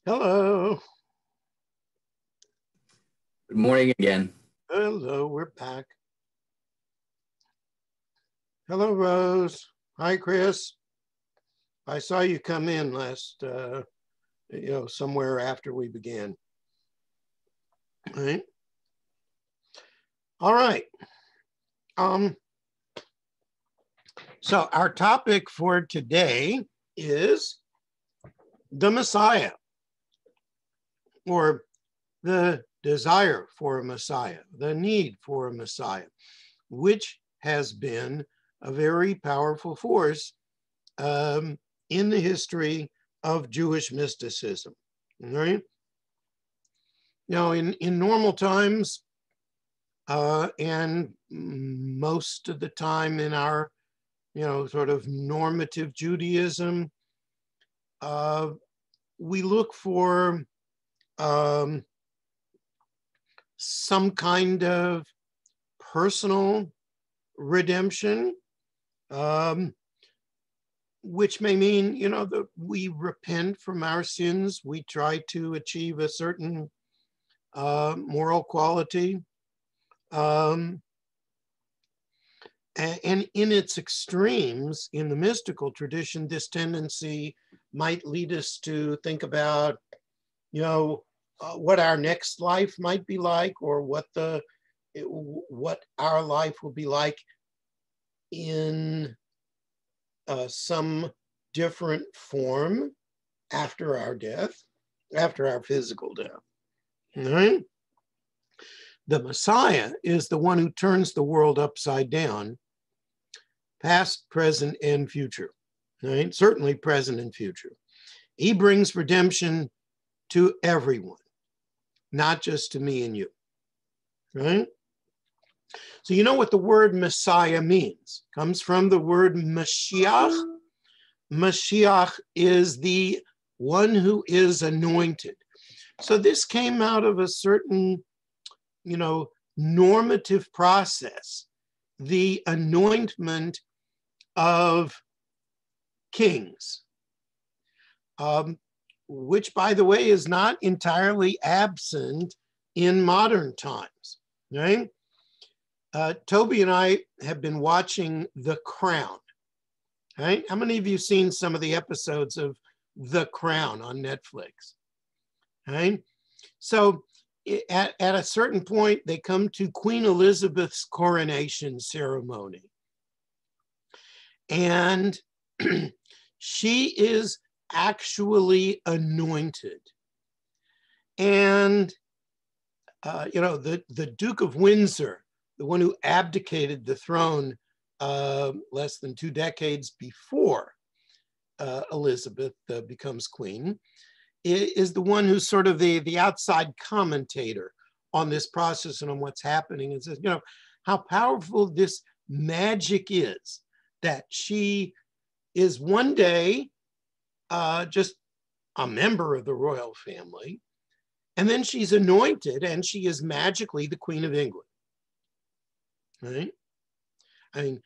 Hello. Good morning again. Hello, we're back. Hello, Rose. Hi, Chris. I saw you come in last, somewhere after we began. All right. All right. So our topic for today is the Messiah, or the desire for a Messiah, the need for a Messiah, which has been a very powerful force in the history of Jewish mysticism. Right? Now, in normal times, and most of the time in our, sort of normative Judaism, we look for some kind of personal redemption, which may mean, that we repent from our sins. We try to achieve a certain moral quality. And in its extremes, in the mystical tradition, this tendency might lead us to think about, what our next life might be like, or what our life will be like in some different form after our death, after our physical death. All right? The Messiah is the one who turns the world upside down, past, present, and future. Right? Certainly present and future. He brings redemption to everyone, not just to me and you. Right? So you know what the word Messiah means? It comes from the word Mashiach. Mashiach is the one who is anointed. So this came out of a certain, normative process, the anointment of kings, which, by the way, is not entirely absent in modern times, right? Toby and I have been watching The Crown, right? How many of you seen some of the episodes of The Crown on Netflix, right? So at a certain point, they come to Queen Elizabeth's coronation ceremony. And she is actually anointed. And, the Duke of Windsor, the one who abdicated the throne less than 2 decades before Elizabeth becomes queen, is the one who's sort of the outside commentator on this process and on what's happening, and says, how powerful this magic is, that she is one day just a member of the royal family, and then she's anointed and she is magically the Queen of England. Right? I mean,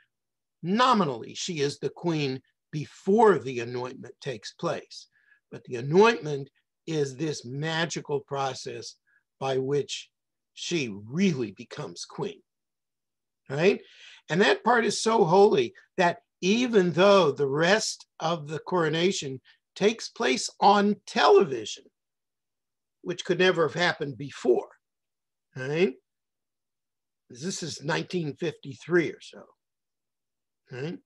nominally, she is the queen before the anointment takes place. But the anointment is this magical process by which she really becomes queen. Right? And that part is so holy that even though the rest of the coronation takes place on television, which could never have happened before, right? This is 1953 or so, right?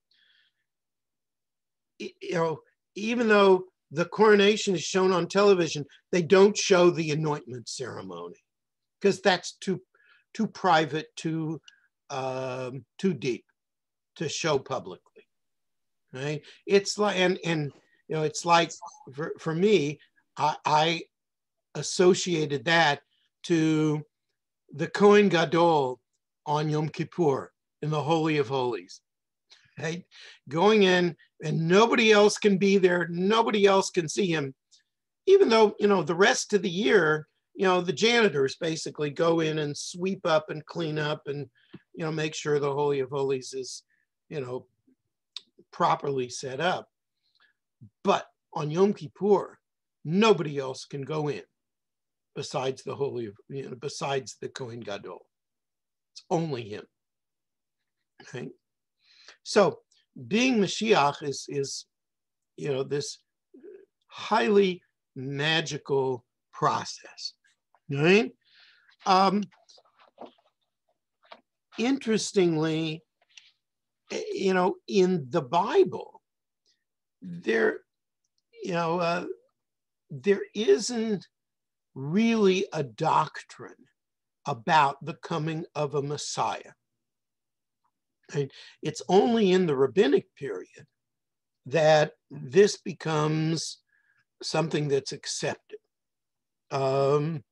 Even though the coronation is shown on television, they don't show the anointment ceremony because that's too private, too deep to show publicly, right? It's like, and it's like for me, I associated that to the Kohen Gadol on Yom Kippur in the Holy of Holies, right? Going in and nobody else can be there. Nobody else can see him, even though, the rest of the year, the janitors basically go in and sweep up and clean up and, make sure the Holy of Holies is, properly set up. But on Yom Kippur, Nobody else can go in besides the besides the Kohen Gadol. It's only him. Okay? So being Mashiach is this highly magical process. Right? Interestingly, in the Bible, there isn't really a doctrine about the coming of a Messiah. And it's only in the rabbinic period that this becomes something that's accepted, but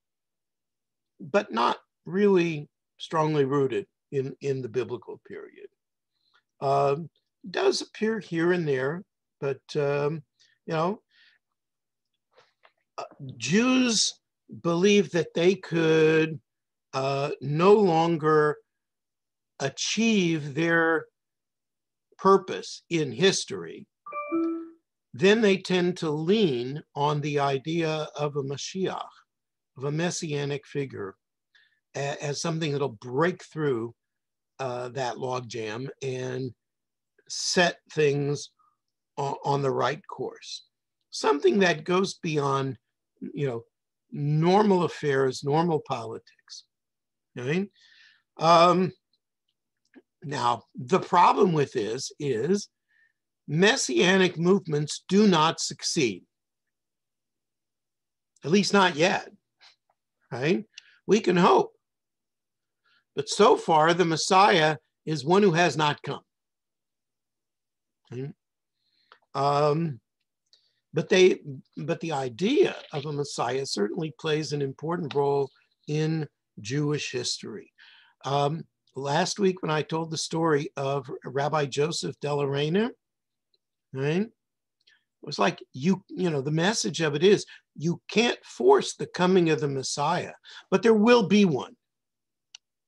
not really strongly rooted in the biblical period. Does appear here and there, but Jews believed that they could no longer achieve their purpose in history. Then they tend to lean on the idea of a Mashiach, of a messianic figure, as something that'll break through that logjam and set things on the right course. Something that goes beyond, normal affairs, normal politics. Right? Now, the problem with this is messianic movements do not succeed. At least not yet. Right? We can hope. But so far, the Messiah is one who has not come. Right? But the idea of a Messiah certainly plays an important role in Jewish history. Last week, when I told the story of Rabbi Joseph Della Reina, right? It was like, the message of it is, you can't force the coming of the Messiah, but there will be one.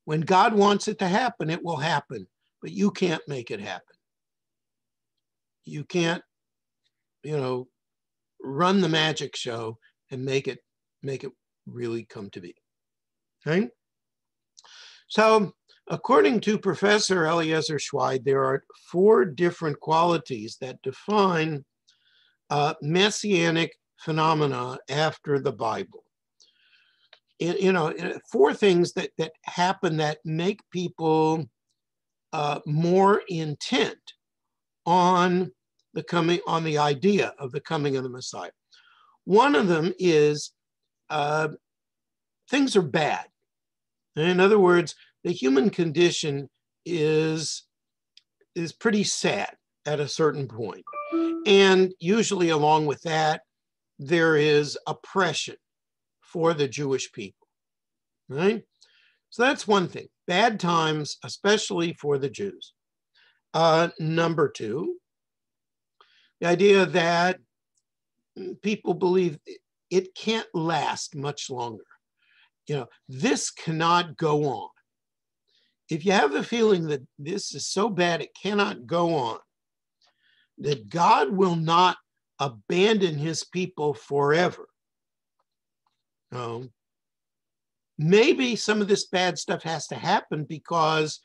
When God wants it to happen, it will happen, but you can't make it happen. You can't, run the magic show and make it really come to be. Okay? So, according to Professor Eliezer Schweid, there are 4 different qualities that define messianic phenomena after the Bible. 4 things that happen that make people more intent on the idea of the coming of the Messiah. One of them is things are bad. In other words, the human condition is pretty sad at a certain point. And usually along with that, there is oppression for the Jewish people, right? So that's one thing, bad times, especially for the Jews. Number 2, the idea that people believe it can't last much longer. This cannot go on. If you have the feeling that this is so bad it cannot go on, that God will not abandon his people forever. Maybe some of this bad stuff has to happen because,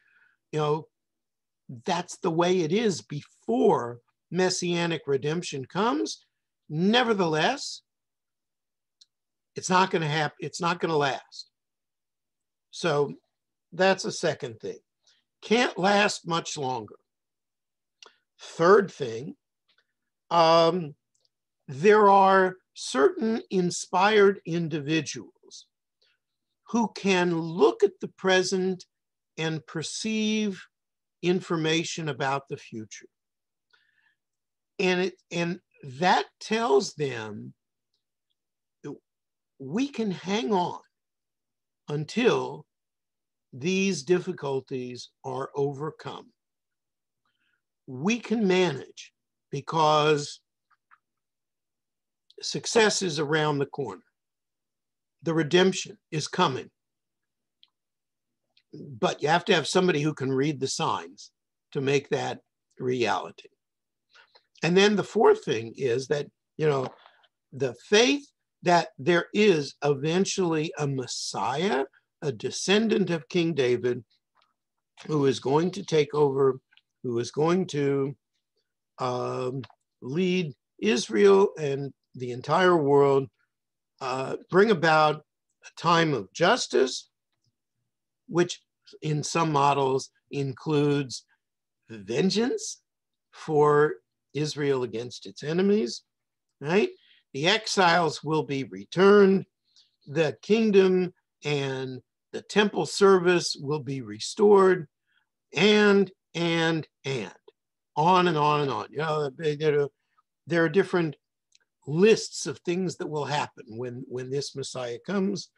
that's the way it is before Messianic redemption comes. Nevertheless, it's not going to happen. It's not going to last. So that's a second thing. Can't last much longer. Third thing, there are certain inspired individuals who can look at the present and perceive information about the future. And that tells them that we can hang on until these difficulties are overcome. We can manage because success is around the corner. The redemption is coming. But you have to have somebody who can read the signs to make that reality. And then the fourth thing is that, the faith that there is eventually a Messiah, a descendant of King David, who is going to take over, who is going to lead Israel and the entire world, bring about a time of justice, which in some models includes vengeance for Israel against its enemies, right? The exiles will be returned, the kingdom and the temple service will be restored, and on and on and on. You know, there are different lists of things that will happen when this Messiah comes.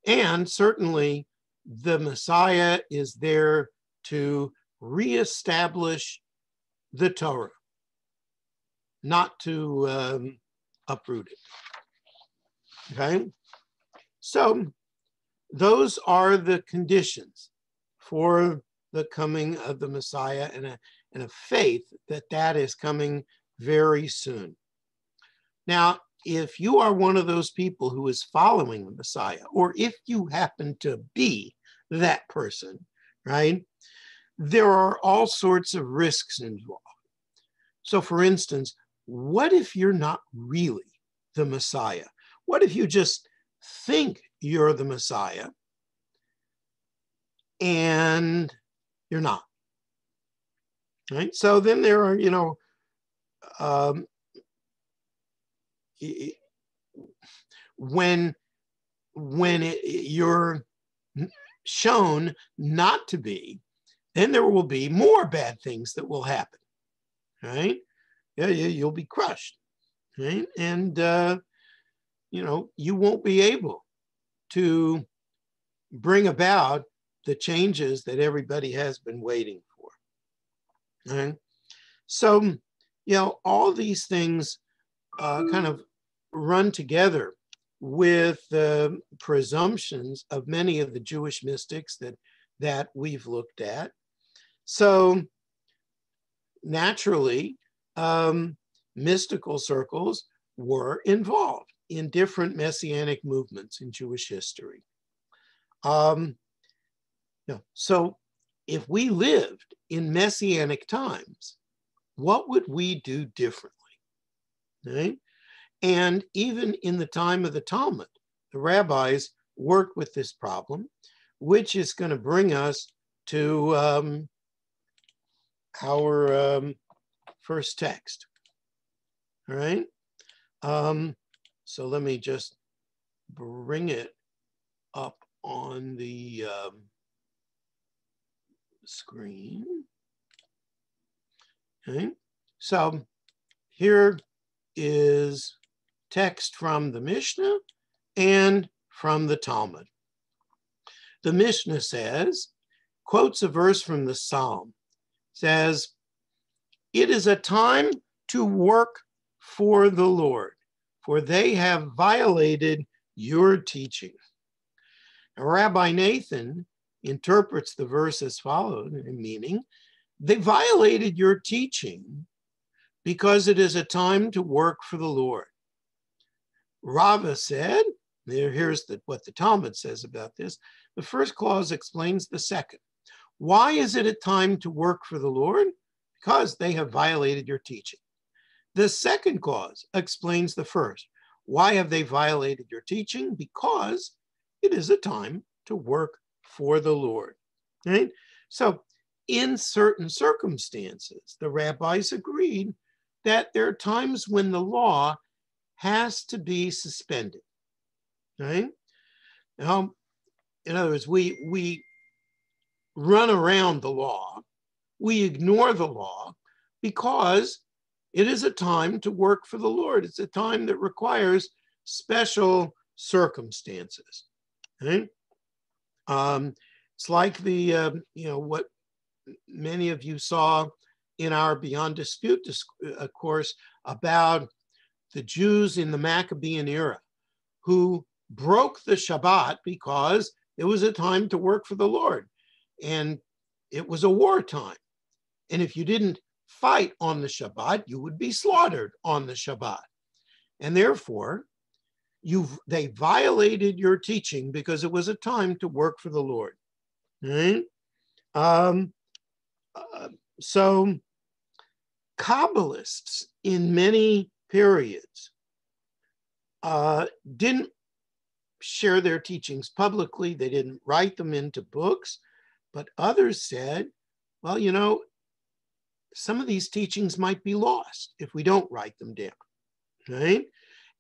And certainly the Messiah is there to reestablish the Torah, not to uproot it. Okay? So those are the conditions for the coming of the Messiah, and a faith that is coming very soon. Now, if you are one of those people who is following the Messiah, or if you happen to be that person, right, there are all sorts of risks involved. So for instance, what if you're not really the Messiah? What if you just think you're the Messiah and you're not? Right? So then there are, you know, when you're shown not to be, then there will be more bad things that will happen, right? Yeah, you'll be crushed, right? And, you know, you won't be able to bring about the changes that everybody has been waiting for, right? So, you know, all these things kind of run together with the presumptions of many of the Jewish mystics that we've looked at. So naturally, mystical circles were involved in different Messianic movements in Jewish history. So if we lived in Messianic times, what would we do differently? Right? And even in the time of the Talmud, the rabbis worked with this problem, which is going to bring us to our first text. All right. So let me just bring it up on the screen. Okay. So here is text from the Mishnah and from the Talmud. The Mishnah says, quotes a verse from the Psalm, says, "It is a time to work for the Lord, for they have violated your teaching." Now, Rabbi Nathan interprets the verse as follows, meaning, they violated your teaching because it is a time to work for the Lord. Rava said, here's what the Talmud says about this. The first clause explains the second. Why is it a time to work for the Lord? Because they have violated your teaching. The second clause explains the first. Why have they violated your teaching? Because it is a time to work for the Lord. Right? So in certain circumstances, the rabbis agreed that there are times when the law has to be suspended. Right? Now, in other words, we run around the law, we ignore the law because it is a time to work for the Lord. It's a time that requires special circumstances. Right? It's like the, what many of you saw in our Beyond Dispute course about the Jews in the Maccabean era who broke the Shabbat because it was a time to work for the Lord. And it was a wartime. And if you didn't fight on the Shabbat, you would be slaughtered on the Shabbat. And therefore, they violated your teaching because it was a time to work for the Lord. Right? So Kabbalists in many periods didn't share their teachings publicly. They didn't write them into books, but others said, well, you know, some of these teachings might be lost if we don't write them down, right?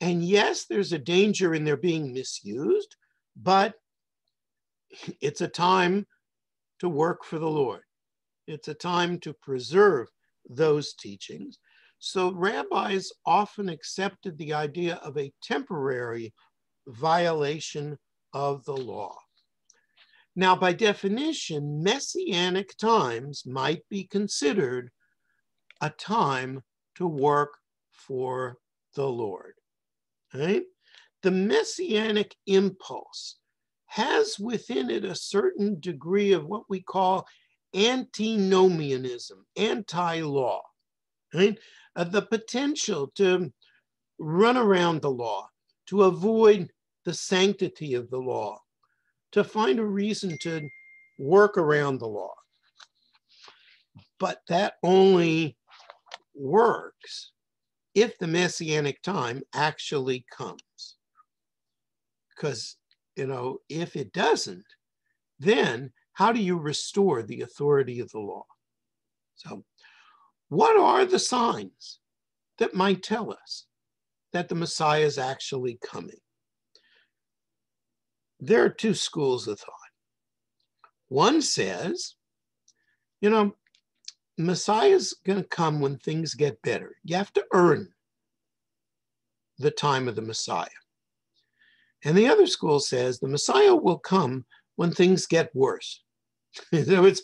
And yes, there's a danger in their being misused, but it's a time to work for the Lord. It's a time to preserve those teachings. So rabbis often accepted the idea of a temporary violation of the law. Now, by definition, Messianic times might be considered a time to work for the Lord. Right? The Messianic impulse has within it a certain degree of what we call antinomianism, anti-law, right? The potential to run around the law, to avoid the sanctity of the law, to find a reason to work around the law. But that only works if the Messianic time actually comes. Because, you know, if it doesn't, then how do you restore the authority of the law? So, what are the signs that might tell us that the Messiah is actually coming? There are two schools of thought. One says, you know, Messiah's going to come when things get better. You have to earn the time of the Messiah. And the other school says the Messiah will come when things get worse. So it's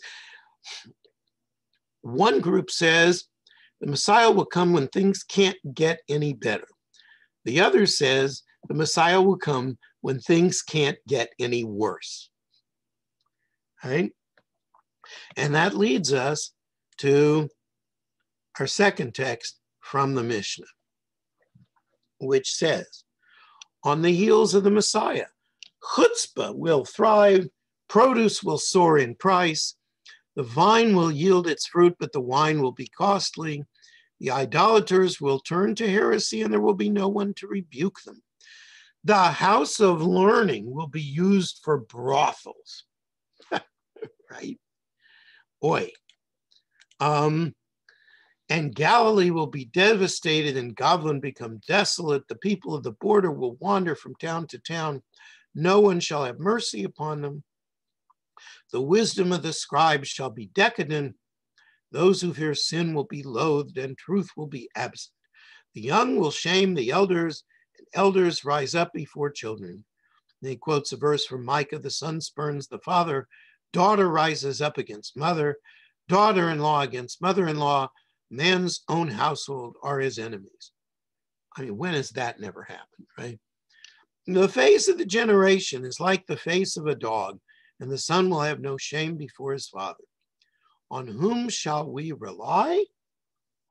one group says the Messiah will come when things can't get any better. The other says the Messiah will come when things can't get any worse. Right? And that leads us to our second text from the Mishnah, which says, on the heels of the Messiah, chutzpah will thrive, produce will soar in price, the vine will yield its fruit, but the wine will be costly. The idolaters will turn to heresy, and there will be no one to rebuke them. The house of learning will be used for brothels. Right? Oi. And Galilee will be devastated and Goblin become desolate. The people of the border will wander from town to town. No one shall have mercy upon them. The wisdom of the scribes shall be decadent. Those who fear sin will be loathed and truth will be absent. The young will shame the elders and elders rise up before children. And he quotes a verse from Micah, the son spurns the father. Daughter rises up against mother. Daughter-in-law against mother-in-law. Man's own household are his enemies. I mean, when has that never happened, right? The face of the generation is like the face of a dog, and the son will have no shame before his father. On whom shall we rely?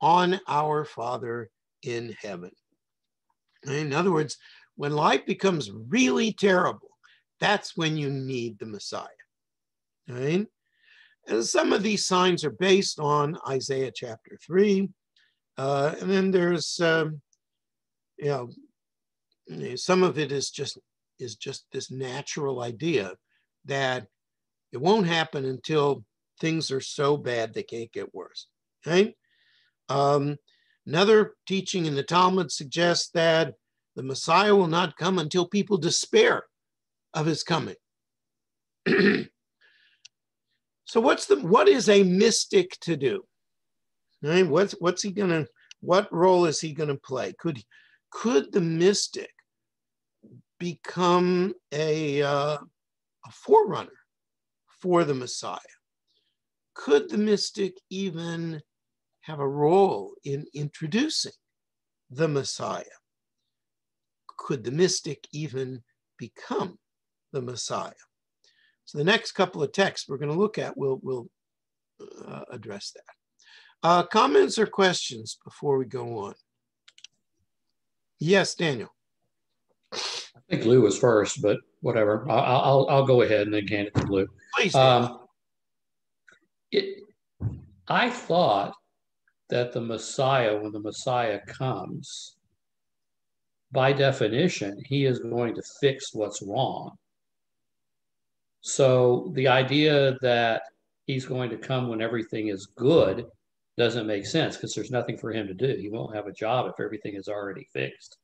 On our Father in heaven. In other words, when life becomes really terrible, that's when you need the Messiah, right? And some of these signs are based on Isaiah chapter 3. And then there's, some of it is just this natural idea that it won't happen until things are so bad they can't get worse, right? Another teaching in the Talmud suggests that the Messiah will not come until people despair of his coming. So what is a mystic to do? Right? What role is he gonna play? Could the mystic become a forerunner for the Messiah? Could the mystic even have a role in introducing the Messiah? Could the mystic even become the Messiah? So the next couple of texts we're going to look at will address that. Comments or questions before we go on? Yes, Daniel. think Lou was first, but whatever. I'll go ahead and then hand it to Lou. Please, Dan. I thought that the Messiah, when the Messiah comes, by definition, he is going to fix what's wrong. So the idea that he's going to come when everything is good doesn't make sense because there's nothing for him to do. He won't have a job if everything is already fixed.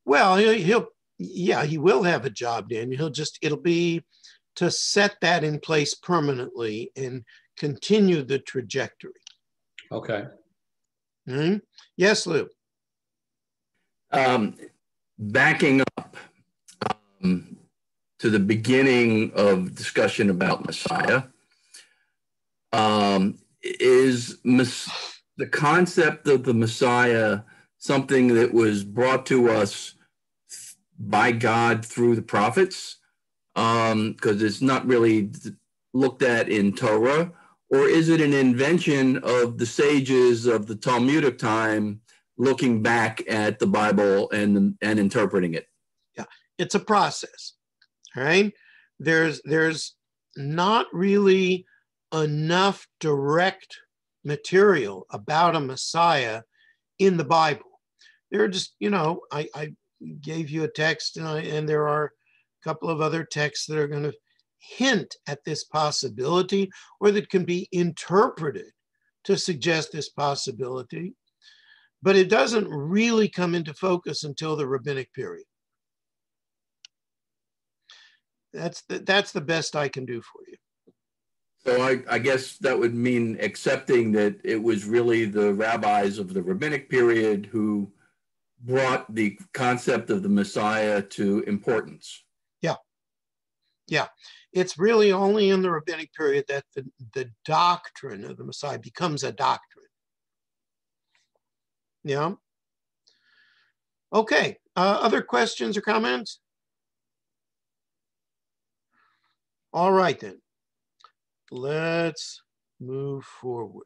Well, he will have a job, Dan. It'll be to set that in place permanently and continue the trajectory. Okay. Mm-hmm. Yes, Lou. Backing up to the beginning of discussion about Messiah, is the concept of the Messiah something that was brought to us by God through the prophets? Because it's not really looked at in Torah, or is it an invention of the sages of the Talmudic time looking back at the Bible and interpreting it? Yeah, it's a process, right? There's not really enough direct material about a Messiah in the Bible. There are just, I gave you a text and there are a couple of other texts that are going to hint at this possibility or that can be interpreted to suggest this possibility, but it doesn't really come into focus until the rabbinic period. That's the best I can do for you. So I guess that would mean accepting that it was really the rabbis of the rabbinic period who brought the concept of the Messiah to importance. Yeah. It's really only in the rabbinic period that the doctrine of the Messiah becomes a doctrine. Yeah. Okay. Other questions or comments? All right, then. Let's move forward.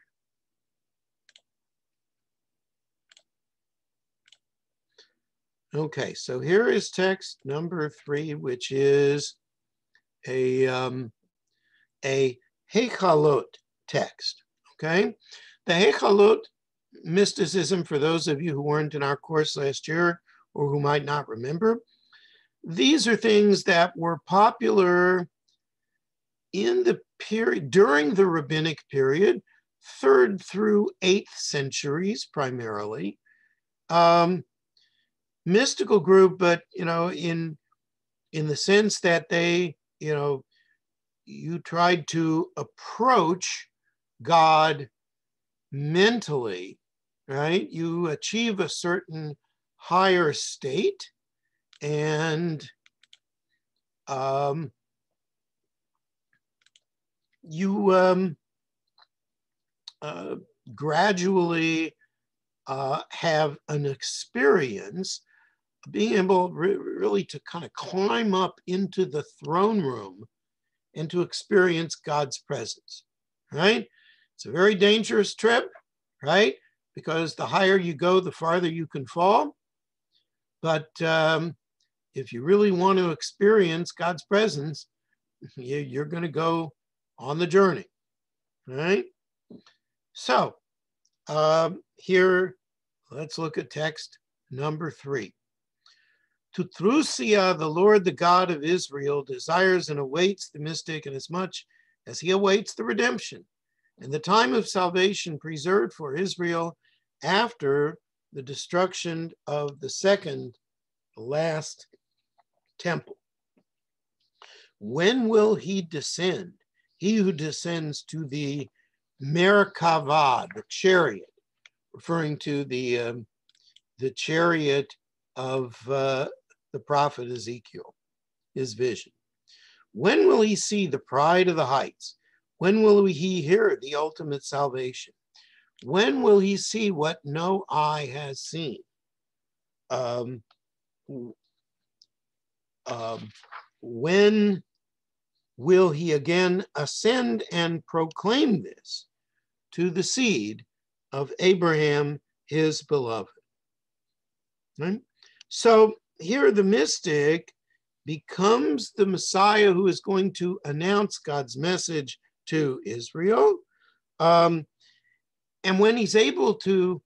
Okay, so here is text number 3, which is a Hechalot text, okay? The Hechalot mysticism, for those of you who weren't in our course last year or who might not remember, these are things that were popular in the period, during the rabbinic period, 3rd through 8th centuries primarily. Mystical group, but, in the sense that they, you tried to approach God mentally, right? You achieve a certain higher state and you gradually have an experience being able really to kind of climb up into the throne room and to experience God's presence, right? It's a very dangerous trip, right? Because the higher you go, the farther you can fall. But if you really want to experience God's presence, you're going to go on the journey, right? So here, let's look at text number 3. Tutrusia, the Lord, the God of Israel, desires and awaits the mystic inasmuch as he awaits the redemption and the time of salvation preserved for Israel after the destruction of the second, last temple. When will he descend? He who descends to the Merkava, the chariot, referring to the chariot of the prophet Ezekiel, his vision. When will he see the pride of the heights? When will he hear the ultimate salvation? When will he see what no eye has seen? When will he again ascend and proclaim this to the seed of Abraham, his beloved? Right? So here the mystic becomes the Messiah who is going to announce God's message to Israel. And when he's able to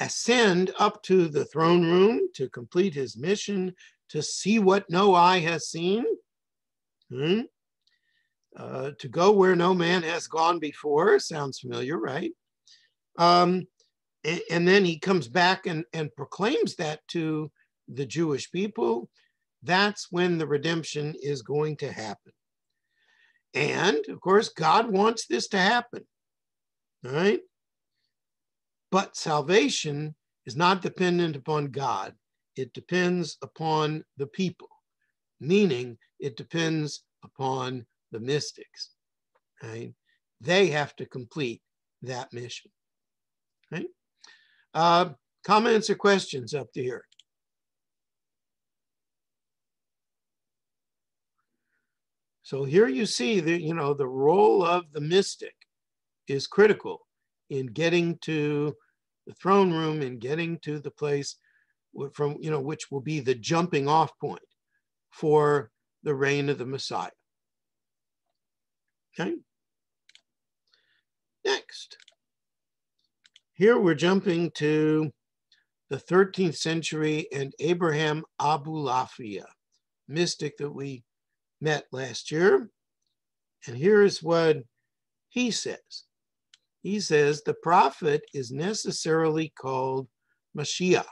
ascend up to the throne room to complete his mission, to see what no eye has seen, to go where no man has gone before, sounds familiar, right? And then he comes back and proclaims that to the Jewish people. That's when the redemption is going to happen. And of course, God wants this to happen, all right? But salvation is not dependent upon God. It depends upon the people, meaning it depends upon the mystics, right? They have to complete that mission, right? Comments or questions up to here? So here you see that, the role of the mystic is critical in getting to the throne room and getting to the place from, which will be the jumping off point for the reign of the Messiah. Okay. Next. Here we're jumping to the 13th century and Abraham Abulafia, mystic that we met last year. And here is what he says. He says the prophet is necessarily called Mashiach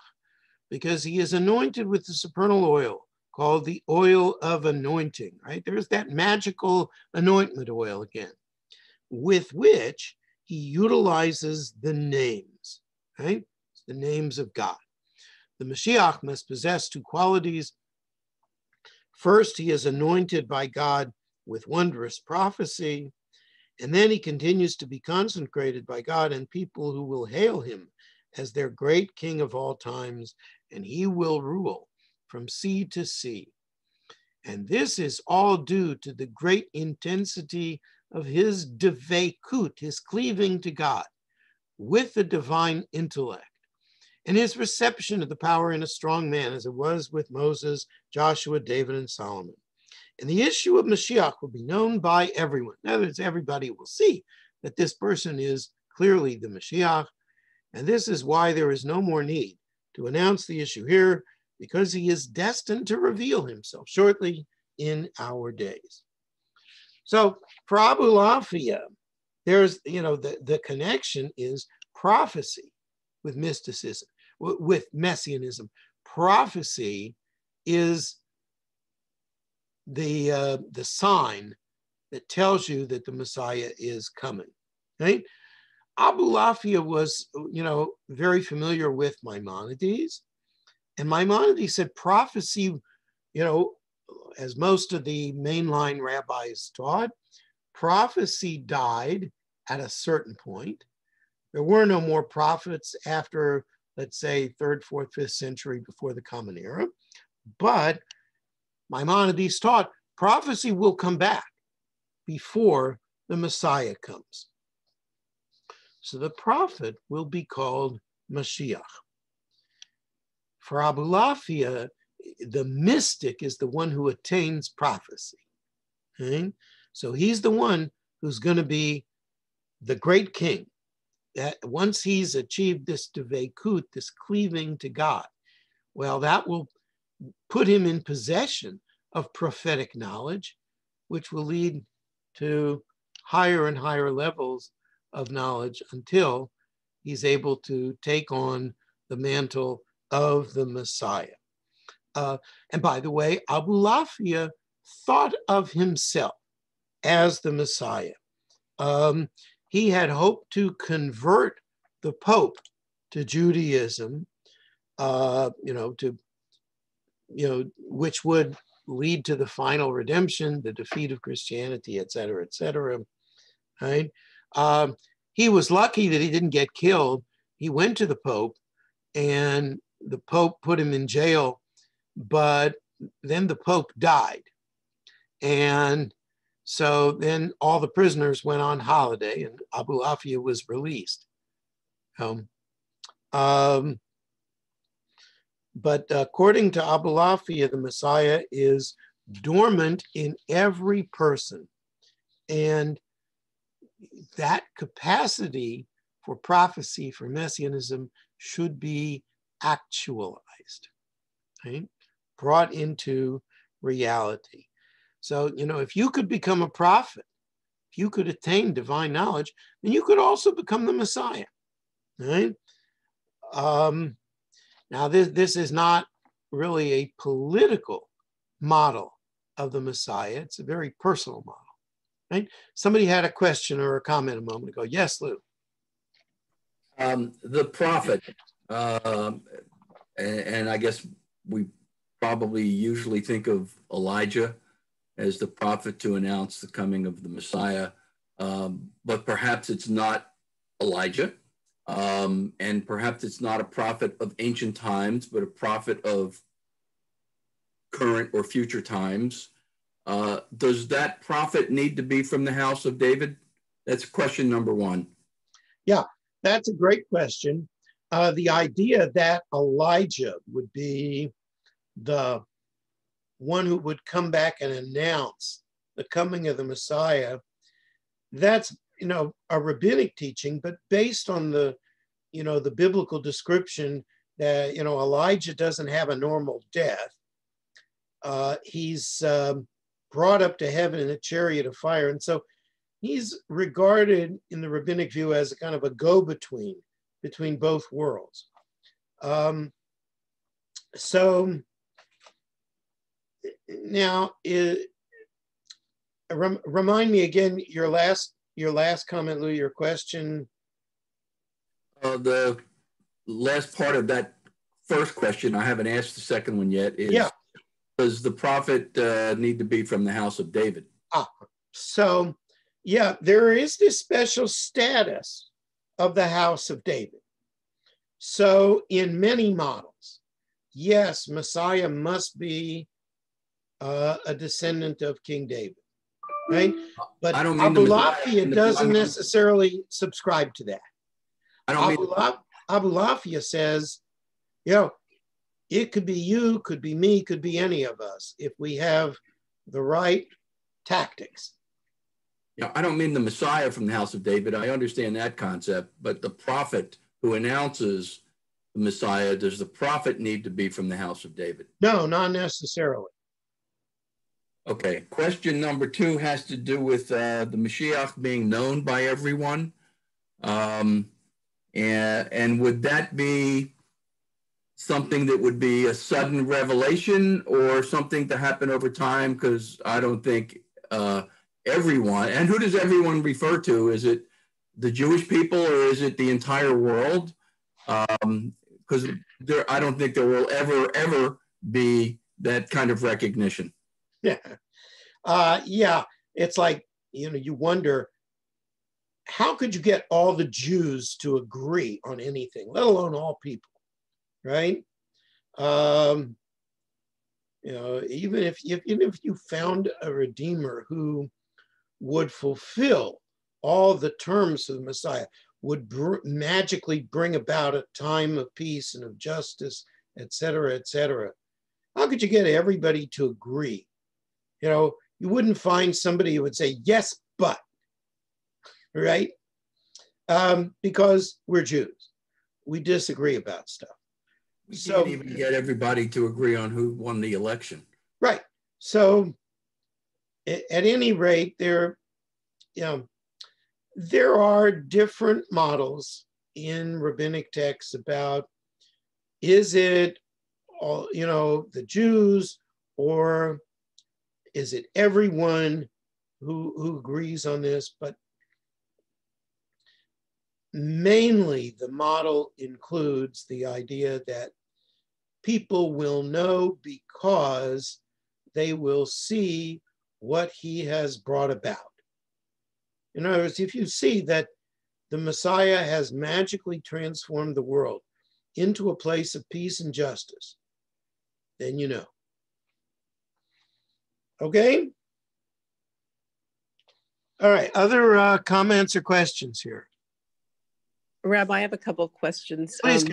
because he is anointed with the supernal oil called the oil of anointing, right? There's that magical anointment oil again, with which he utilizes the names, right? The names of God. The Mashiach must possess two qualities. First, he is anointed by God with wondrous prophecy, and then he continues to be consecrated by God and people who will hail him as their great king of all times, and he will rule from sea to sea. And this is all due to the great intensity of his devekut, his cleaving to God with the divine intellect, and his reception of the power in a strong man, as it was with Moses, Joshua, David, and Solomon. And the issue of Mashiach will be known by everyone. In other words, everybody will see that this person is clearly the Mashiach, and this is why there is no more need to announce the issue here, because he is destined to reveal himself shortly in our days. So for Abulafia, there's, the connection is prophecy with mysticism, with Messianism. Prophecy is the sign that tells you that the Messiah is coming, right? Abulafia was, very familiar with Maimonides, and Maimonides said prophecy, as most of the mainline rabbis taught, prophecy died at a certain point. There were no more prophets after, let's say, 3rd, 4th, 5th century before the Common Era. But Maimonides taught prophecy will come back before the Messiah comes. So the prophet will be called Mashiach. For Abulafia, the mystic is the one who attains prophecy. Okay? So he's the one who's going to be the great king. That once he's achieved this devekut, this cleaving to God, well, that will put him in possession of prophetic knowledge, which will lead to higher and higher levels of knowledge until he's able to take on the mantle of the Messiah. And by the way, Abulafia thought of himself as the Messiah. He had hoped to convert the Pope to Judaism, which would lead to the final redemption, the defeat of Christianity, et cetera, right? He was lucky that he didn't get killed. He went to the Pope, and the Pope put him in jail, but then the Pope died. And so then all the prisoners went on holiday, and Abulafia was released. But according to Abulafia, the Messiah is dormant in every person. And that capacity for prophecy, for messianism, should be actualized, right? Brought into reality. So, if you could become a prophet, if you could attain divine knowledge, then you could also become the Messiah, right? Now, this is not really a political model of the Messiah. It's a very personal model, right? Somebody had a question or a comment a moment ago. Yes, Lou. The prophet, and I guess we probably usually think of Elijah as the prophet to announce the coming of the Messiah, but perhaps it's not Elijah, and perhaps it's not a prophet of ancient times, but a prophet of current or future times. Does that prophet need to be from the house of David? That's question number one. Yeah, that's a great question. The idea that Elijah would be the one who would come back and announce the coming of the Messiah, that's, a rabbinic teaching, but based on the biblical description that, Elijah doesn't have a normal death. He's brought up to heaven in a chariot of fire. And so he's regarded in the rabbinic view as a kind of a go-between between both worlds. So now, remind me again your last comment, Lou. Your question. The last part of that first question, I haven't asked the second one yet. Is does the prophet need to be from the house of David? So yeah, there is this special status of the house of David. So in many models, yes, Messiah must be a descendant of King David, right? But Abulafia doesn't necessarily subscribe to that. Abulafia says, it could be you, could be me, could be any of us if we have the right tactics. Yeah, I don't mean the Messiah from the house of David. I understand that concept, but the prophet who announces the Messiah, does the prophet need to be from the house of David? No, not necessarily. Okay, question number two has to do with the Mashiach being known by everyone. And would that be something that would be a sudden revelation or something to happen over time? Because I don't think everyone, and who does everyone refer to? Is it the Jewish people or is it the entire world? Because I don't think there will ever be that kind of recognition. Yeah, it's like, you wonder, how could you get all the Jews to agree on anything, let alone all people, right? Even if you found a Redeemer who would fulfill all the terms of the Messiah, would magically bring about a time of peace and of justice, et cetera, how could you get everybody to agree? You wouldn't find somebody who would say, yes, but, right? Because we're Jews. We disagree about stuff. We can't even get everybody to agree on who won the election. Right. So at any rate, there are different models in rabbinic texts about, is it all, the Jews, or is it everyone who agrees on this? But mainly the model includes the idea that people will know because they will see what he has brought about. In other words, if you see that the Messiah has magically transformed the world into a place of peace and justice, then you know. Okay? All right, other comments or questions here? Rabbi, I have a couple of questions. Please.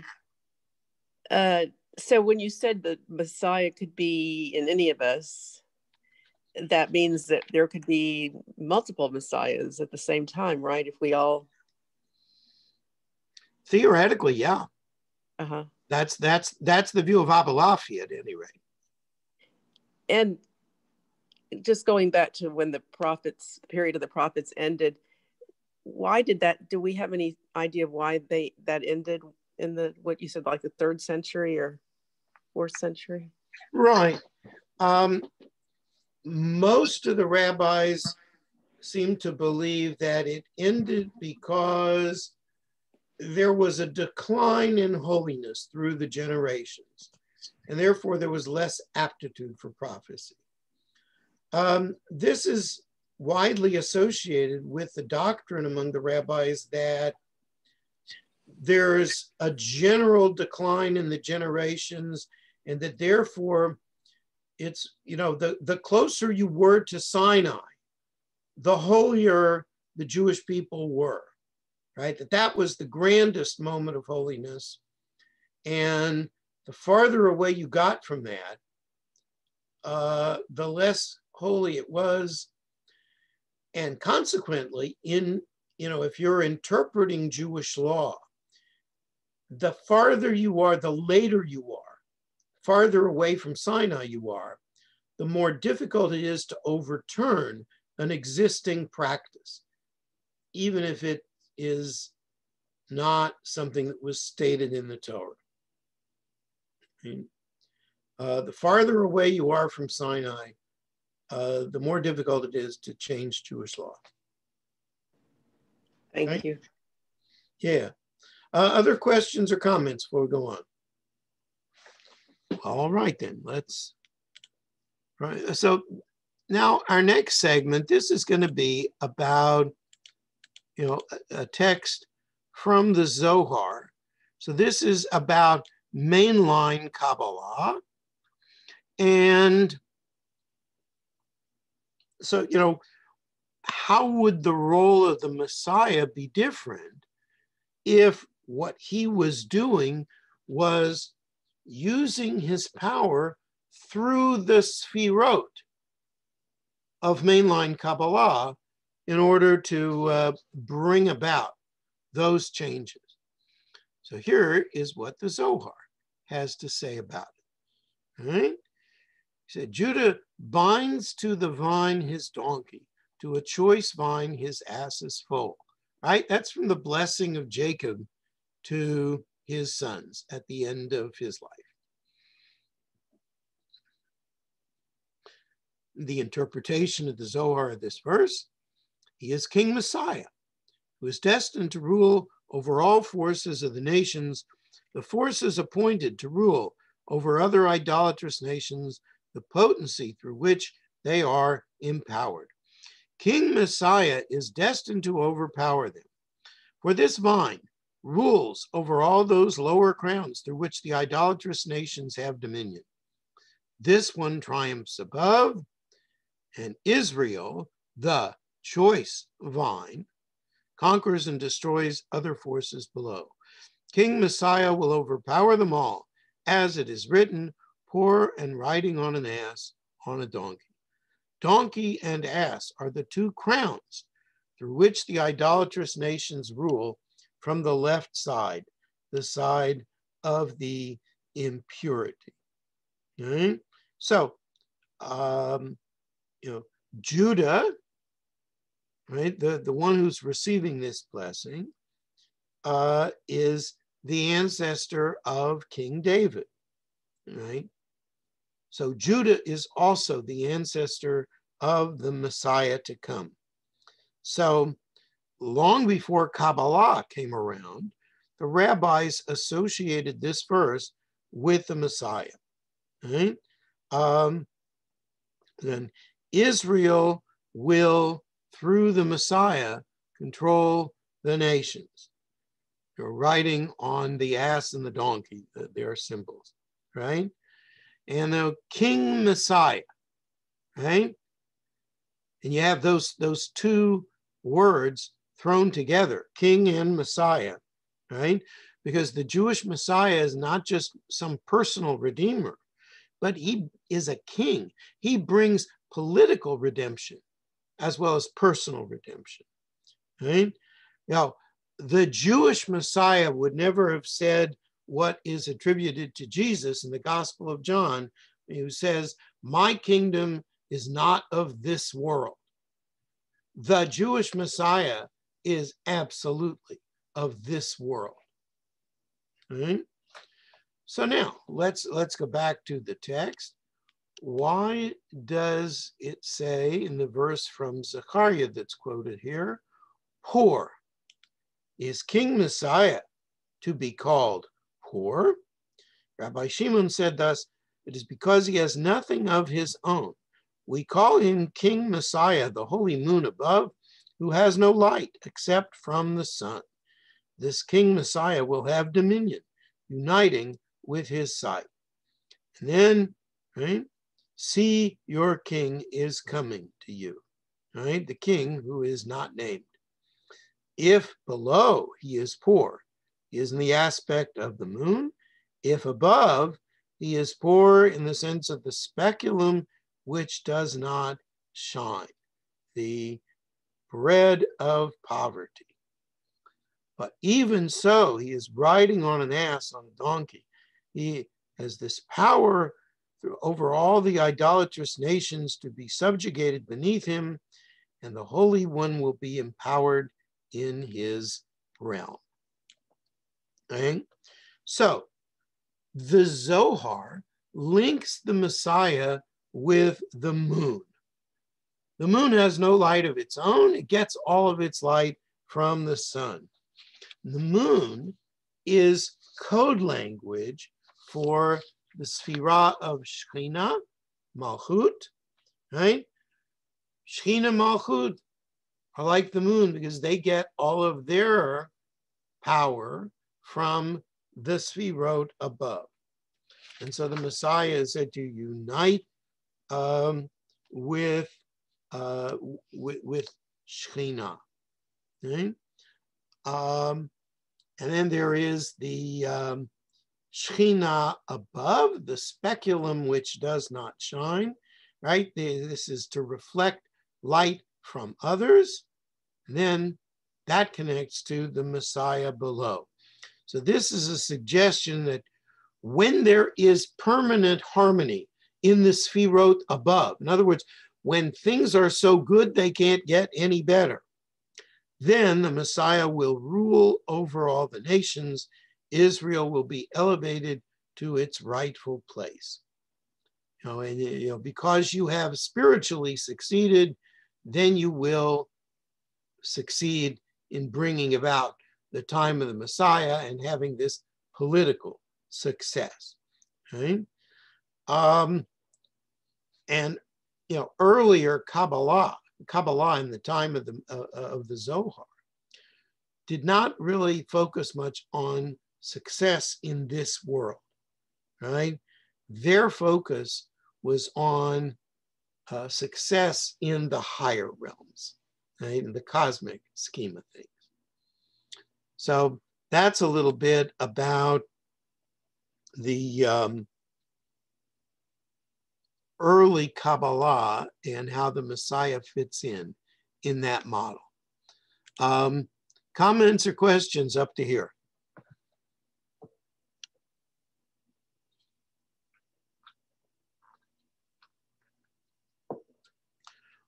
So when you said the Messiah could be in any of us, that means that there could be multiple Messiahs at the same time, right? If we all... Theoretically, yeah. Uh-huh. That's the view of Abalafi at any rate. And just going back to when the period of the prophets ended, why did that? Do we have any idea of why that ended in the, what you said, like the 3rd century or 4th century? Right. Most of the rabbis seem to believe that it ended because there was a decline in holiness through the generations, and therefore there was less aptitude for prophecy. This is widely associated with the doctrine among the rabbis that there's a general decline in the generations, and that therefore it's, the closer you were to Sinai, the holier the Jewish people were, right? That was the grandest moment of holiness. And the farther away you got from that, the less holy it was. And consequently, if you're interpreting Jewish law, the farther you are, the later you are, farther away from Sinai you are, the more difficult it is to overturn an existing practice, even if it is not something that was stated in the Torah. The farther away you are from Sinai, the more difficult it is to change Jewish law. Thank you. Yeah. Other questions or comments before we go on? All right, then, right. So now our next segment, this is going to be about, a text from the Zohar. So this is about mainline Kabbalah. And so, how would the role of the Messiah be different if what he was doing was using his power through the Sfirot of mainline Kabbalah in order to bring about those changes? So here is what the Zohar has to say about it. All right? He said, Judah binds to the vine his donkey, to a choice vine his ass's foal. Right? That's from the blessing of Jacob to his sons at the end of his life. The interpretation of the Zohar of this verse: he is King Messiah, who is destined to rule over all forces of the nations, the forces appointed to rule over other idolatrous nations, the potency through which they are empowered. King Messiah is destined to overpower them. For this vine rules over all those lower crowns through which the idolatrous nations have dominion. This one triumphs above, and Israel, the choice vine, conquers and destroys other forces below. King Messiah will overpower them all, as it is written, poor and riding on an ass, on a donkey. Donkey and ass are the two crowns through which the idolatrous nations rule from the left side, the side of the impurity. Okay? So, Judah, right, the one who's receiving this blessing, is the ancestor of King David, right? So Judah is also the ancestor of the Messiah to come. So long before Kabbalah came around, the rabbis associated this verse with the Messiah, right? Then Israel will, through the Messiah, control the nations. You're riding on the ass and the donkey, they're symbols, right? And the King Messiah, right? And you have those two words thrown together, King and Messiah, right? because the Jewish Messiah is not just some personal redeemer, but he is a king. He brings political redemption as well as personal redemption. Right? Now, the Jewish Messiah would never have said what is attributed to Jesus in the Gospel of John, who says, "My kingdom is not of this world." The Jewish Messiah is absolutely of this world. Right? So now let's go back to the text. Why does it say in the verse from Zechariah that's quoted here, poor? Is King Messiah to be called poor? Rabbi Shimon said thus, it is because he has nothing of his own. We call him King Messiah, the holy moon above, who has no light except from the sun. This King Messiah will have dominion, uniting with his sight. And then, right, see, your king is coming to you, right? The king who is not named. If below he is poor, he is in the aspect of the moon. If above, he is poor in the sense of the speculum which does not shine, the bread of poverty. But even so, he is riding on an ass, on a donkey. He has this power over all the idolatrous nations to be subjugated beneath him, and the Holy One will be empowered in his realm. Okay? So the Zohar links the Messiah with the moon. The moon has no light of its own. It gets all of its light from the sun. The moon is code language for the Sphira of Shekhinah, Malchut, right? Shekhinah, Malchut are like the moon because they get all of their power from the Sphirot above. And so the Messiah is said to unite with Shekhinah. Okay? And then there is the Shekhinah above, the speculum which does not shine, right? This is to reflect light from others. And then that connects to the Messiah below. So this is a suggestion that when there is permanent harmony in the Sphirot above, in other words, when things are so good they can't get any better, then the Messiah will rule over all the nations. Israel will be elevated to its rightful place. Because you have spiritually succeeded, then you will succeed in bringing about the time of the Messiah and having this political success. Okay? Earlier Kabbalah in the time of the Zohar did not really focus much on success in this world, right? Their focus was on success in the higher realms, right? In the cosmic scheme of things. So that's a little bit about the early Kabbalah and how the Messiah fits in that model. Comments or questions up to here?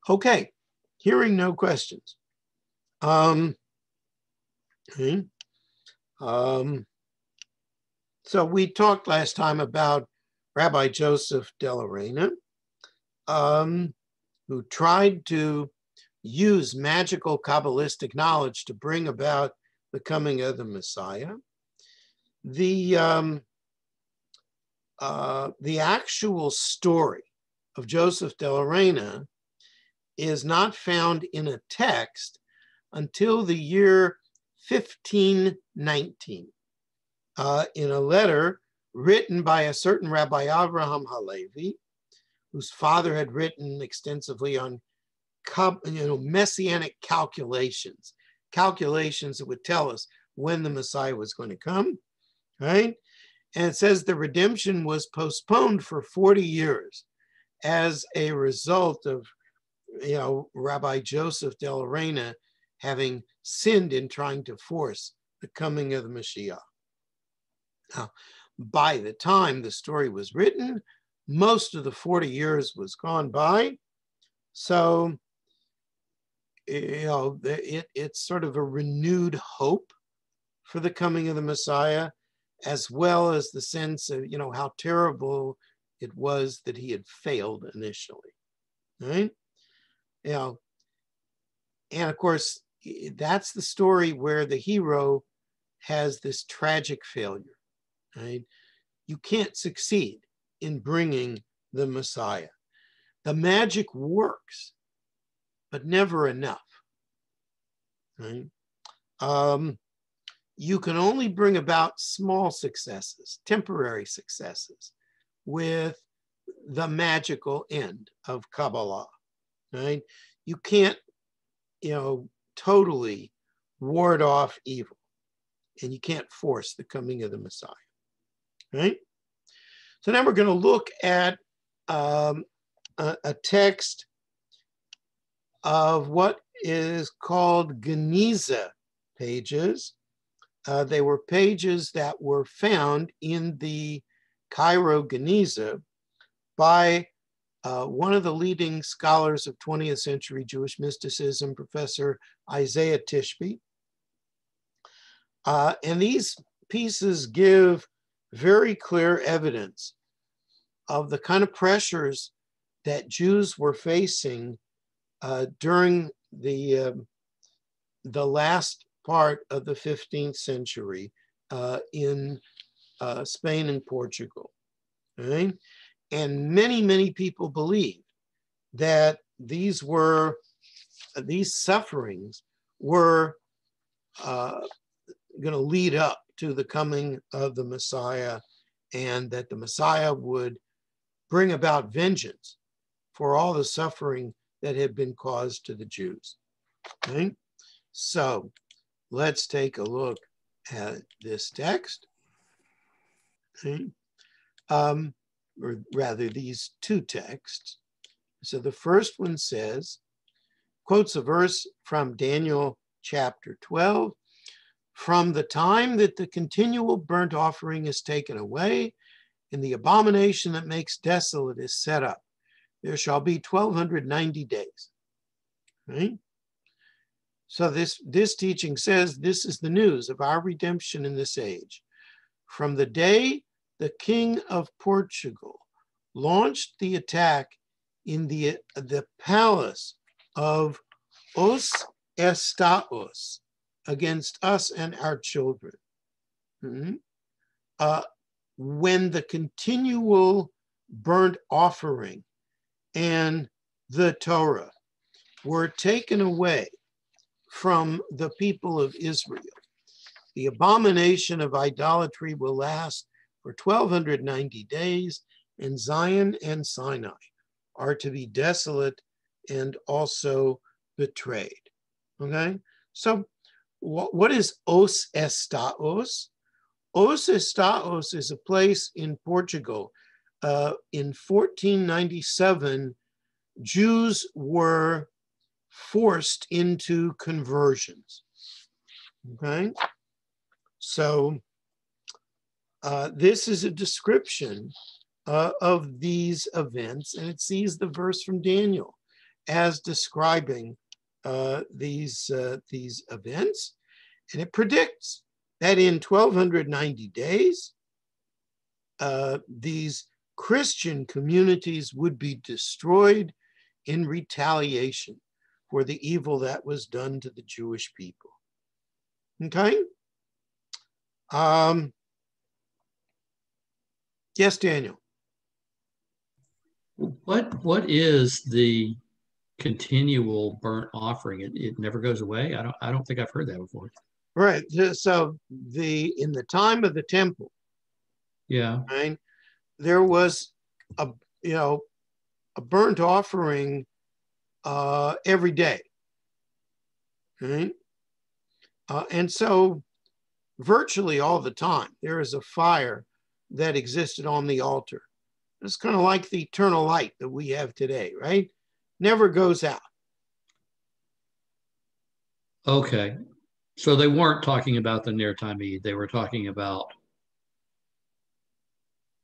Okay, hearing no questions. So we talked last time about Rabbi Joseph Della Reina, who tried to use magical Kabbalistic knowledge to bring about the coming of the Messiah. The actual story of Joseph Della Reina is not found in a text until the year 1519, in a letter written by a certain Rabbi Avraham Halevi, whose father had written extensively on Messianic calculations that would tell us when the Messiah was going to come, right? And it says the redemption was postponed for 40 years as a result of, Rabbi Joseph Del Reina having sinned in trying to force the coming of the Mashiach. Now, by the time the story was written, most of the 40 years was gone by. So, it's sort of a renewed hope for the coming of the Messiah, as well as the sense of, how terrible it was that he had failed initially, right? And of course, that's the story where the hero has this tragic failure, right? You can't succeed in bringing the Messiah. The magic works, but never enough, right? You can only bring about small successes, temporary successes, with the magical end of Kabbalah, right? You can't, totally ward off evil, and you can't force the coming of the Messiah, right? So now we're going to look at a text of what is called Geniza Pages. They were pages that were found in the Cairo Geniza by one of the leading scholars of 20th century Jewish mysticism, Professor Isaiah Tishby. And these pieces give very clear evidence of the kind of pressures that Jews were facing during the last part of the 15th century in Spain and Portugal. Right? And many, many people believe that these sufferings were going to lead up to the coming of the Messiah, and that the Messiah would bring about vengeance for all the suffering that had been caused to the Jews. Okay? So let's take a look at this text. Okay? Or rather, these two texts. So the first one says, quotes a verse from Daniel chapter 12, "From the time that the continual burnt offering is taken away and the abomination that makes desolate is set up, there shall be 1290 days." Right? So this teaching says this is the news of our redemption in this age. From the day the king of Portugal launched the attack in the palace of Os Estados against us and our children, when the continual burnt offering and the Torah were taken away from the people of Israel, the abomination of idolatry will last for 1290 days, and Zion and Sinai are to be desolate and also betrayed. Okay, so what is Os Estados? Os Estados is a place in Portugal. In 1497, Jews were forced into conversions. Okay, so this is a description of these events, and it sees the verse from Daniel as describing these events, and it predicts that in 1290 days, these Christian communities would be destroyed in retaliation for the evil that was done to the Jewish people. Okay? Yes, Daniel. What is the continual burnt offering? It never goes away. I don't think I've heard that before. Right. So in the time of the temple, yeah, right, there was a burnt offering every day. Right? And so virtually all the time. There is a fire that existed on the altar. It's kind of like the eternal light that we have today, right? Never goes out. Okay. So they weren't talking about the Ner Tamid. They were talking about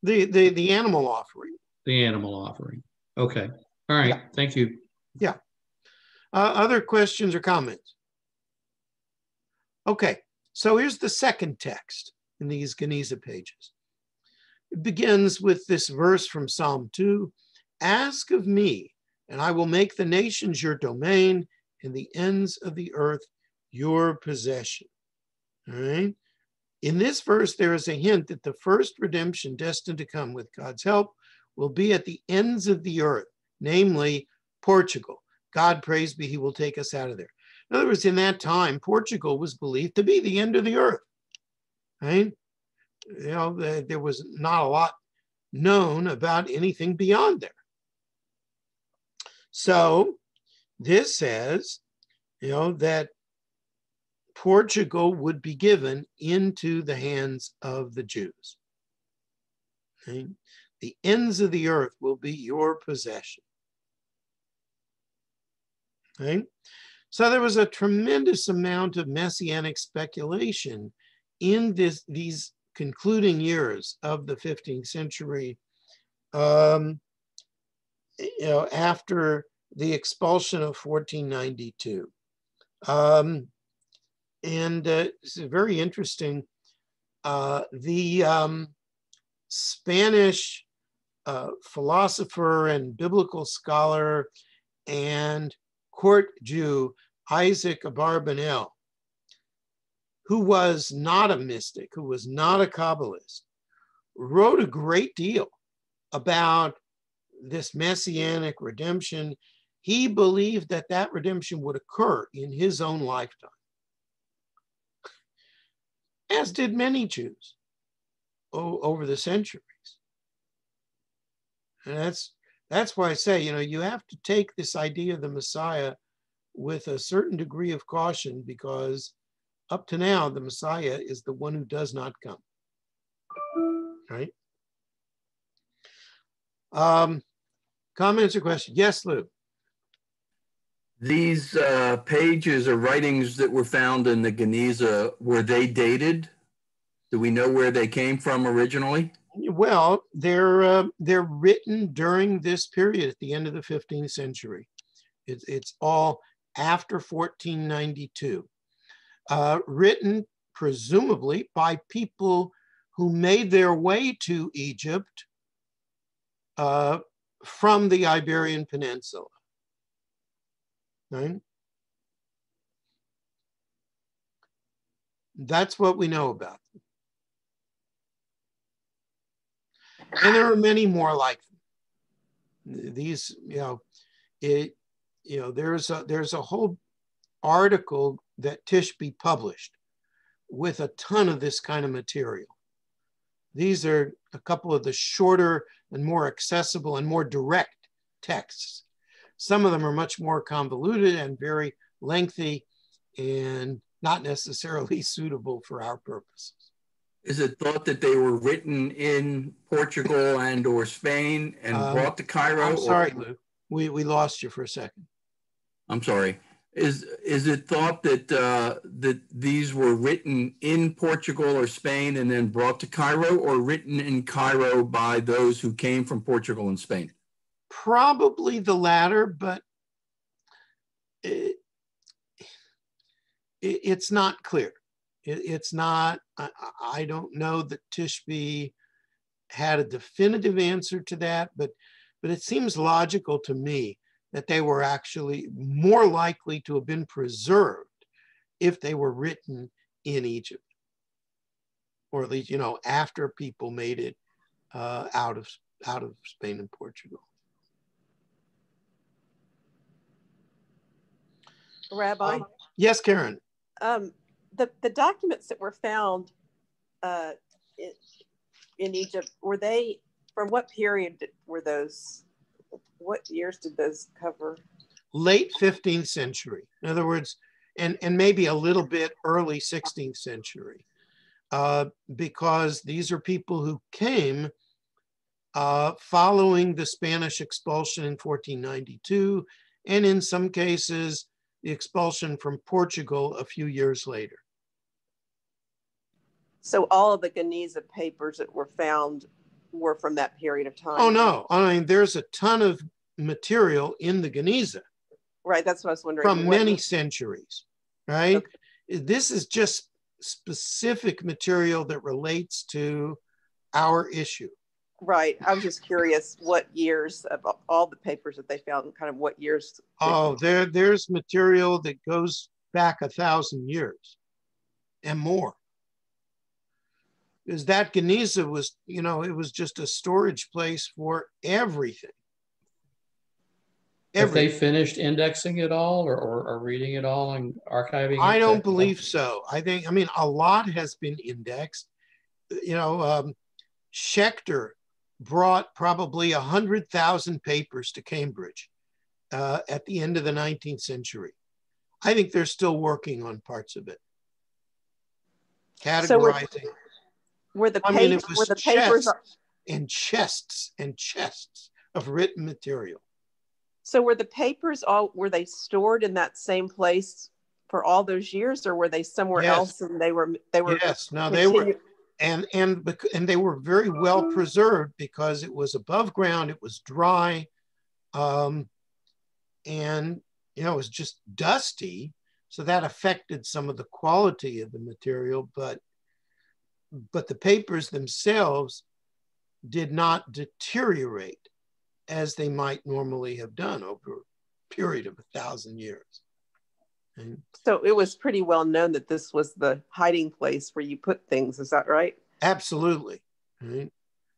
the animal offering. the animal offering. Okay. All right. Yeah. Thank you. Yeah. Other questions or comments? Okay. So here's the second text in these Geniza pages. It begins with this verse from Psalm 2. Ask of me, and I will make the nations your domain and the ends of the earth your possession. All right. In this verse, there is a hint that the first redemption destined to come with God's help will be at the ends of the earth, namely Portugal. God, praise be, he will take us out of there. In other words, in that time, Portugal was believed to be the end of the earth, right? You know, there was not a lot known about anything beyond there. So this says, you know, that Portugal would be given into the hands of the Jews. Okay? The ends of the earth will be your possession. Okay? So there was a tremendous amount of Messianic speculation in these concluding years of the 15th century, you know, after the expulsion of 1492. It's very interesting. The Spanish philosopher and biblical scholar and court Jew Isaac Abarbanel, who was not a mystic, who was not a Kabbalist, wrote a great deal about this Messianic redemption. He believed that that redemption would occur in his own lifetime, as did many Jews over the centuries. And that's why I say, you know, you have to take this idea of the Messiah with a certain degree of caution, because up to now, the Messiah is the one who does not come, right? Comments or questions? Yes, Lou. These pages or writings that were found in the Geniza, were they dated? Do we know where they came from originally? Well, they're written during this period at the end of the 15th century. It's all after 1492. Written presumably by people who made their way to Egypt from the Iberian Peninsula. Right? That's what we know about them. And there are many more like them. These, you know, there's a whole article that Tishby published with a ton of this kind of material. These are a couple of the shorter and more accessible and more direct texts. Some of them are much more convoluted and very lengthy and not necessarily suitable for our purposes. Is it thought that they were written in Portugal and or Spain and brought to Cairo? I'm sorry, Lou. We lost you for a second. I'm sorry. Is it thought that that these were written in Portugal or Spain and then brought to Cairo, or written in Cairo by those who came from Portugal and Spain? Probably the latter, but it's not clear. It's not, I don't know that Tishby had a definitive answer to that, but it seems logical to me that they were actually more likely to have been preserved if they were written in Egypt, or at least, you know, after people made it out of Spain and Portugal. Rabbi? Yes, Karen. The documents that were found in Egypt, were they, from what period were those? What years did those cover? Late 15th century. In other words, and maybe a little bit early 16th century. because these are people who came following the Spanish expulsion in 1492, and in some cases, the expulsion from Portugal a few years later. So all of the Geniza papers that were found were from that period of time? Oh, no. I mean, there's a ton of material in the Geniza. Right, that's what I was wondering. From many centuries, right? Okay. This is just specific material that relates to our issue. Right. I was just curious what years of all the papers that they found, and kind of what years. Oh, there's material that goes back 1,000 years and more. Because that Geniza was, you know, it was just a storage place for everything. Have they finished indexing it all or reading it all and archiving it? I don't believe so. I mean, a lot has been indexed. You know, Schechter brought probably 100,000 papers to Cambridge at the end of the 19th century. I think they're still working on parts of it. Categorizing. Were the papers and chests of written material. So were the papers were they stored in that same place for all those years, or were they somewhere else? And they were yes, no, they were, and they were very well preserved because it was above ground, it was dry, and you know, it was just dusty, so that affected some of the quality of the material, but the papers themselves did not deteriorate as they might normally have done over a period of 1,000 years. And so it was pretty well known that this was the hiding place where you put things, is that right? Absolutely. Right?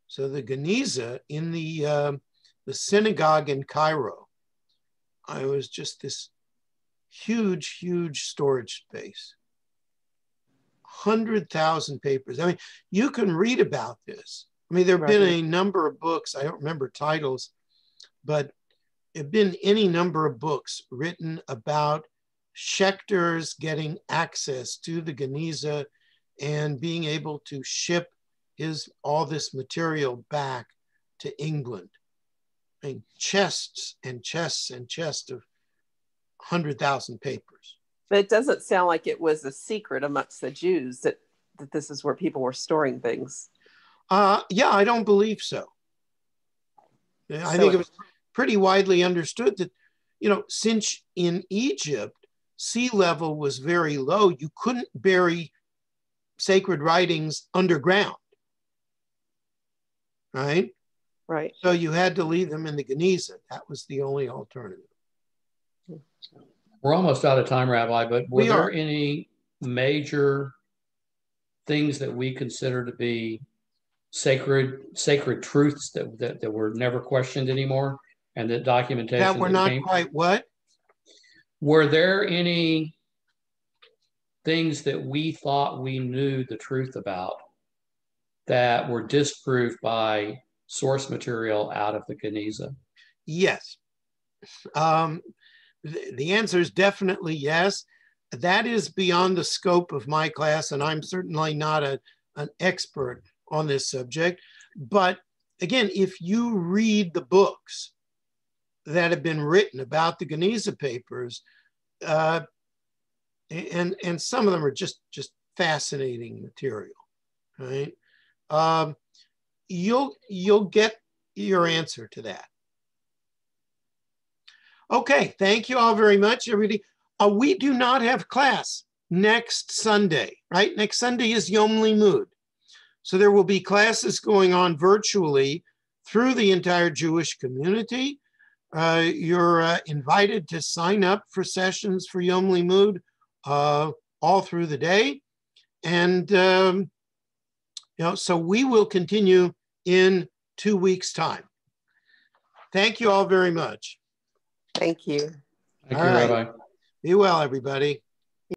So the Geniza in the synagogue in Cairo, it was just this huge, huge storage space. 100,000 papers. I mean, you can read about this. I mean, there have been a number of books, I don't remember titles, but there have been any number of books written about Schechter's getting access to the Geniza and being able to ship all this material back to England. I mean, chests and chests and chests of 100,000 papers. But it doesn't sound like it was a secret amongst the Jews that this is where people were storing things. Yeah, I don't believe so. I think it was pretty widely understood that, you know, since in Egypt, sea level was very low, you couldn't bury sacred writings underground, right? Right. So you had to leave them in the Geniza. That was the only alternative. We're almost out of time, Rabbi, but were there any major things that we consider to be sacred truths that were never questioned anymore, and that documentation that were not quite what? Were there any things that we thought we knew the truth about that were disproved by source material out of the Geniza? Yes. The answer is definitely yes. That is beyond the scope of my class, and I'm certainly not an expert on this subject. But again, if you read the books that have been written about the Geniza papers, and some of them are just fascinating material, right? You'll get your answer to that. Okay, thank you all very much, everybody. We do not have class next Sunday, right? Next Sunday is Yom Limud. So there will be classes going on virtually through the entire Jewish community. You're invited to sign up for sessions for Yom Limud all through the day. And, you know, so we will continue in 2 weeks' time. Thank you all very much. Thank you. Thank you, Rabbi. Be well, everybody.